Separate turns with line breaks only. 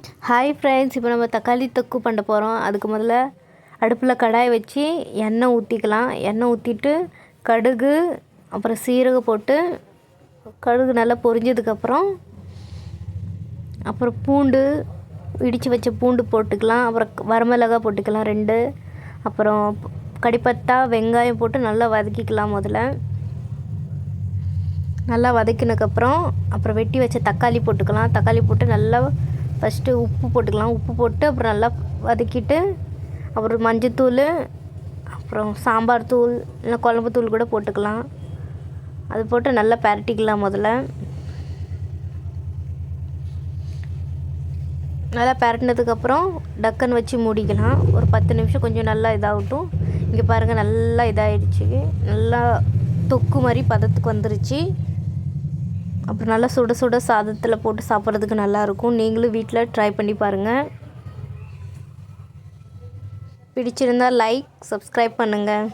Hi friends, இப்போ நம்ம தக்காளி தொக்கு பண்ண போகிறோம். அதுக்கு முதல்ல அடுப்பில் கடாய் வச்சு எண்ணெய் ஊற்றிக்கலாம். எண்ணெய் ஊற்றிட்டு கடுகு அப்புறம் சீரகம் போட்டு கடுகு நல்லா பொரிஞ்சதுக்கப்புறம் அப்புறம் பூண்டு இடித்து வச்ச பூண்டு போட்டுக்கலாம். அப்புறம் வரமிளகாய் போட்டுக்கலாம் 2. அப்புறம் கடிப்பத்தா வெங்காயம் போட்டு நல்லா வதக்கிக்கலாம். முதல்ல நல்லா வதக்கினதுக்கப்புறம் அப்புறம் வெட்டி வச்ச தக்காளி போட்டுக்கலாம். தக்காளி போட்டு நல்லா ஃபஸ்ட்டு உப்பு போட்டுக்கலாம். உப்பு போட்டு அப்புறம் நல்லா வதக்கிட்டு அப்புறம் மஞ்சத்தூள் அப்புறம் சாம்பார் தூள் இல்லை குழம்பு தூள் கூட போட்டுக்கலாம். அது போட்டு நல்லா பரட்டிக்கலாம். முதல்ல நல்லா பரட்டினதுக்கப்புறம் டக்குன்னு வச்சு மூடிக்கலாம். ஒரு 10 நிமிஷம் கொஞ்சம் நல்லா இதாகட்டும். இங்கே பாருங்கள், நல்லா இதாகிடுச்சு. நல்லா தொக்கு மாதிரி பதத்துக்கு வந்துருச்சு. அப்புறம் நல்லா சுட சுட சாதத்தில் போட்டு சாப்பிட்றதுக்கு நல்லாயிருக்கும். நீங்களும் வீட்டில் ட்ரை பண்ணி பாருங்கள். பிடிச்சிருந்தால் லைக், சப்ஸ்கிரைப் பண்ணுங்கள்.